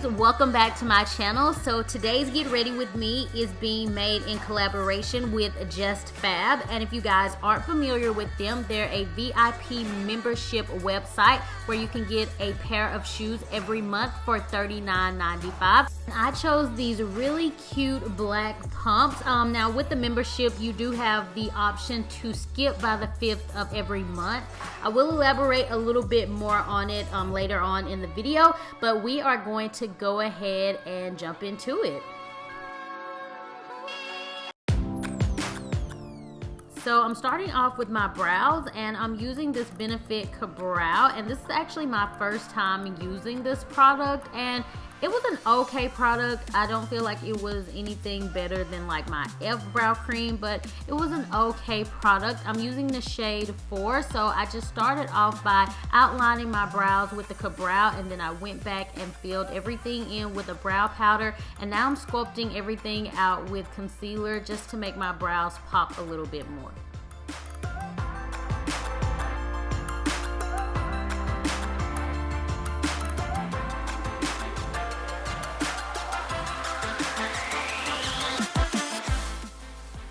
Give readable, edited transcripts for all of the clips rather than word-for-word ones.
guys, welcome back to my channel. So today's Get Ready With Me is being made in collaboration with Just Fab, and if you guys aren't familiar with them, they're a VIP membership website where you can get a pair of shoes every month for $39.95. I chose these really cute black pumps. Now with the membership, you do have the option to skip by the 5th of every month. I will elaborate a little bit more on it later on in the video, but we are going to go ahead and jump into it. So I'm starting off with my brows, and I'm using this Benefit Brow, and this is actually my first time using this product, and it was an okay product. I don't feel like it was anything better than like my brow cream, but it was an okay product. I'm using the shade 4, so I just started off by outlining my brows with the Brow, and then I went back and filled everything in with a brow powder, and now I'm sculpting everything out with concealer just to make my brows pop a little bit more.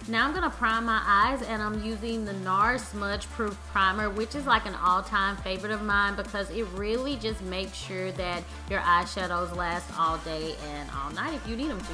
Now I'm gonna prime my eyes, and I'm using the NARS Smudge Proof primer, which is like an all-time favorite of mine because it really just makes sure that your eyeshadows last all day and all night if you need them to.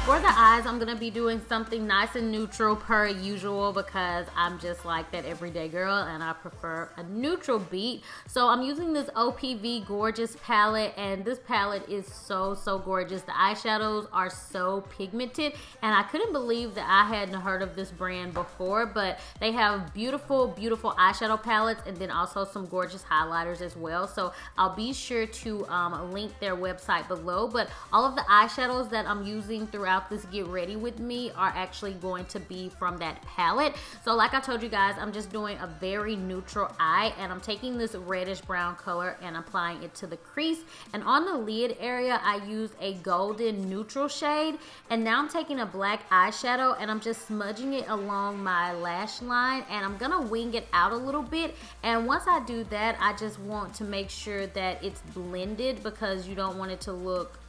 For the eyes, I'm gonna be doing something nice and neutral per usual because I'm just like that everyday girl and I prefer a neutral beat. So I'm using this OPV Gorgreous Palette, and this palette is so gorgeous. The eyeshadows are so pigmented, and I couldn't believe that I hadn't heard of this brand before, but they have beautiful eyeshadow palettes and then also some gorgeous highlighters as well. So I'll be sure to link their website below, but all of the eyeshadows that I'm using throughout this Get Ready With Me are actually going to be from that palette. So like I told you guys, I'm just doing a very neutral eye, and I'm taking this reddish brown color and applying it to the crease, and on the lid area I use a golden neutral shade, and now I'm taking a black eyeshadow and I'm just smudging it along my lash line, and I'm gonna wing it out a little bit. And once I do that, I just want to make sure that it's blended because you don't want it to look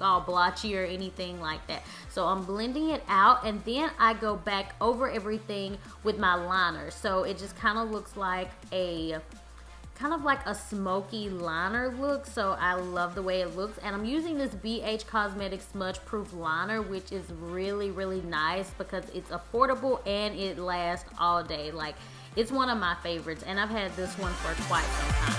all blotchy or anything like that. So I'm blending it out, and then I go back over everything with my liner. So it just kind of looks like a smoky liner look. So I love the way it looks, and I'm using this BH Cosmetics Smudge Proof liner, which is really nice because it's affordable and it lasts all day. Like, it's one of my favorites, and I've had this one for quite some time.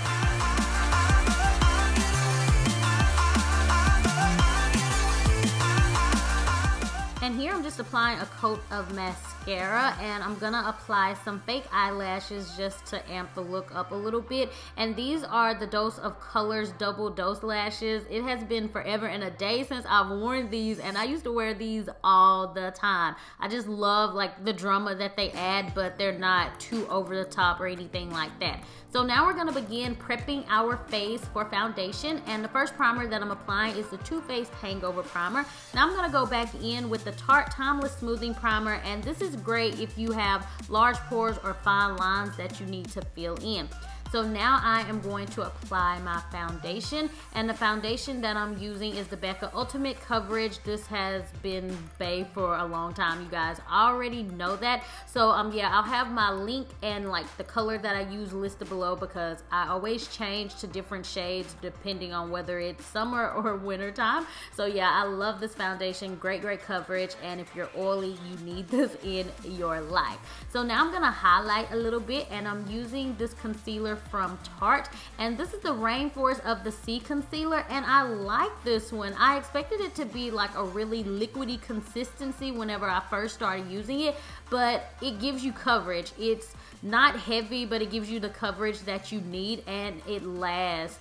And here I'm just applying a coat of mascara, and I'm gonna apply some fake eyelashes just to amp the look up a little bit. And these are the Dose of Colors Double Dose Lashes. It has been forever and a day since I've worn these, and I used to wear these all the time. I just love like the drama that they add, but they're not too over the top or anything like that. So now we're gonna begin prepping our face for foundation, and the first primer that I'm applying is the Too Faced Hangover Primer. Now I'm gonna go back in with the Tarte Timeless Smoothing Primer, and this is great if you have large pores or fine lines that you need to fill in. So now I am going to apply my foundation, and the foundation that I'm using is the BECCA Ultimate Coverage. This has been bae for a long time. You guys already know that. So yeah, I'll have my link and like the color that I use listed below because I always change to different shades depending on whether it's summer or winter time. So yeah, I love this foundation. Great coverage, and if you're oily, you need this in your life. So now I'm gonna highlight a little bit, and I'm using this concealer from Tarte, and this is the Rainforest of the Sea concealer, and I like this one. I expected it to be like a really liquidy consistency whenever I first started using it, but it gives you coverage. It's not heavy, but it gives you the coverage that you need, and it lasts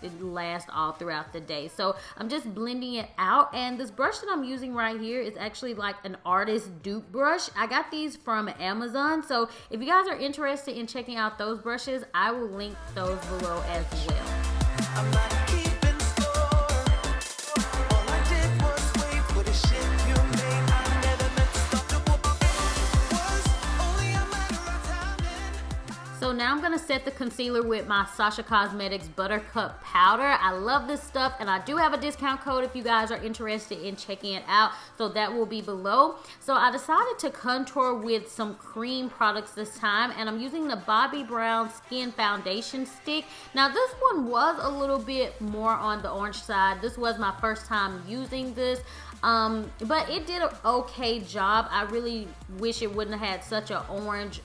all throughout the day. So I'm just blending it out, and this brush that I'm using right here is actually like an artist dupe brush. I got these from Amazon, so if you guys are interested in checking out those brushes, I will link those below as well. I'm not keeping score. All I did was wait for the shit you made. I never meant to stop the war. Was only a matter of timing. So now I'm gonna set the concealer with my Sacha Cosmetics Buttercup Powder. I love this stuff, and I do have a discount code if you guys are interested in checking it out, so that will be below. So I decided to contour with some cream products this time, and I'm using the Bobbi Brown Skin Foundation Stick. Now this one was a little bit more on the orange side. This was my first time using this. But it did an okay job. I really wish it wouldn't have had such an orange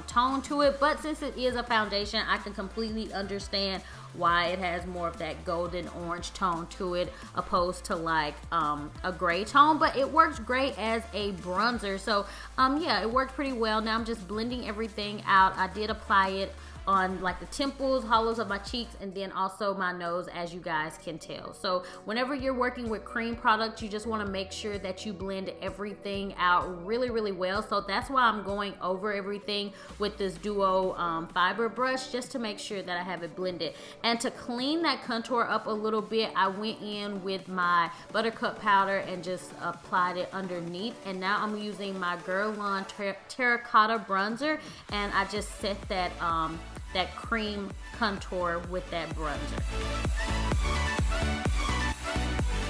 tone to it, but since it is a foundation, I can completely understand why it has more of that golden orange tone to it opposed to like a gray tone. But it works great as a bronzer, so yeah, it worked pretty well. Now I'm just blending everything out. I did apply it on like the temples, hollows of my cheeks, and then also my nose, as you guys can tell. So whenever you're working with cream products, you just want to make sure that you blend everything out really well. So that's why I'm going over everything with this duo fiber brush, just to make sure that I have it blended. And to clean that contour up a little bit, I went in with my Buttercup powder and just applied it underneath. And now I'm using my Guerlain Terracotta bronzer, and I just set that that cream contour with that bronzer.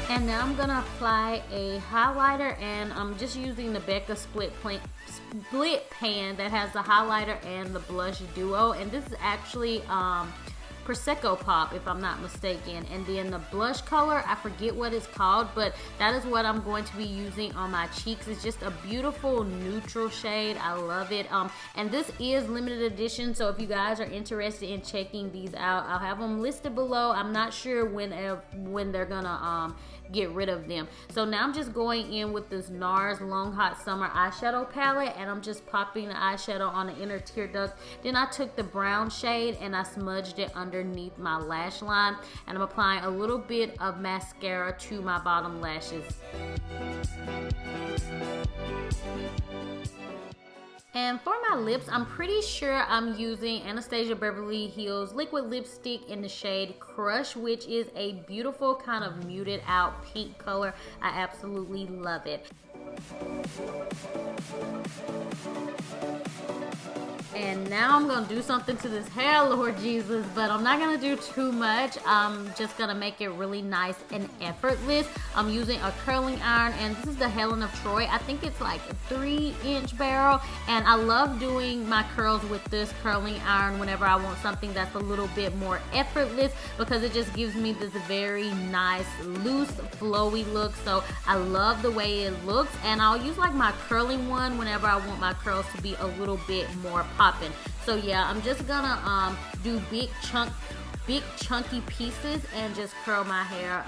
And now I'm gonna apply a highlighter, and I'm just using the BECCA split pan that has the highlighter and the blush duo. And this is actually Prosecco Pop, if I'm not mistaken. And then the blush color, I forget what it's called, but that is what I'm going to be using on my cheeks. It's just a beautiful neutral shade. I love it. And this is limited edition, so if you guys are interested in checking these out, I'll have them listed below. I'm not sure when they're gonna get rid of them. So now I'm just going in with this NARS Long Hot Summer eyeshadow palette, and I'm just popping the eyeshadow on the inner tear duct. Then I took the brown shade and I smudged it underneath my lash line, and I'm applying a little bit of mascara to my bottom lashes. And for my lips, I'm pretty sure I'm using Anastasia Beverly Hills liquid lipstick in the shade Crush, which is a beautiful kind of muted out pink color. I absolutely love it. And now I'm gonna do something to this hair, Lord Jesus, but I'm not gonna do too much. I'm just gonna make it really nice and effortless. I'm using a curling iron, and this is the Helen of Troy. I think it's like a 3-inch barrel, and I love doing my curls with this curling iron whenever I want something that's a little bit more effortless, because it just gives me this very nice, loose, flowy look. So I love the way it looks, and I'll use like my curling one whenever I want my curls to be a little bit more popping. So yeah, I'm just gonna do big chunky pieces and just curl my hair.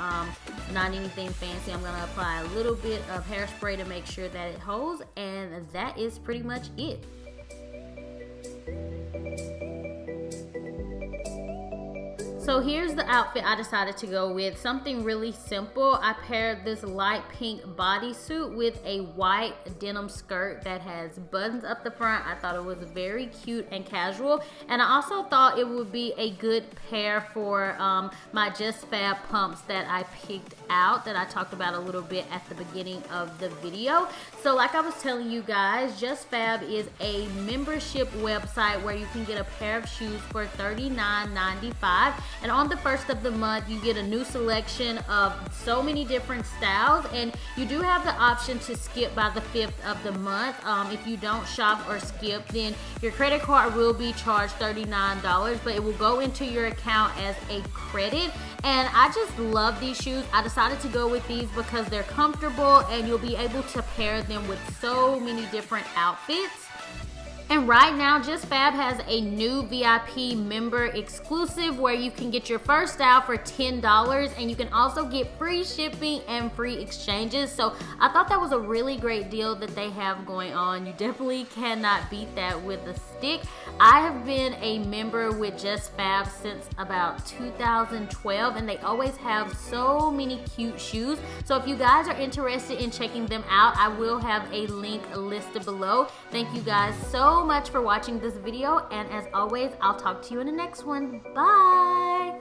Not anything fancy. I'm gonna apply a little bit of hairspray to make sure that it holds, and that is pretty much it. So here's the outfit I decided to go with. Something really simple. I paired this light pink bodysuit with a white denim skirt that has buttons up the front. I thought it was very cute and casual. And I also thought it would be a good pair for my Just Fab pumps that I picked out, that I talked about a little bit at the beginning of the video. So like I was telling you guys, Just Fab is a membership website where you can get a pair of shoes for $39.95. And on the first of the month, you get a new selection of so many different styles, and you do have the option to skip by the 5th of the month. If you don't shop or skip, then your credit card will be charged $39, but it will go into your account as a credit. And I just love these shoes. I decided to go with these because they're comfortable, and you'll be able to pair them with so many different outfits. And right now, Just Fab has a new VIP member exclusive where you can get your first style for $10, and you can also get free shipping and free exchanges. So I thought that was a really great deal that they have going on. You definitely cannot beat that with a stick. I have been a member with Just Fab since about 2012, and they always have so many cute shoes. So if you guys are interested in checking them out, I will have a link listed below. Thank you guys so much for watching this video, and as always, I'll talk to you in the next one. Bye!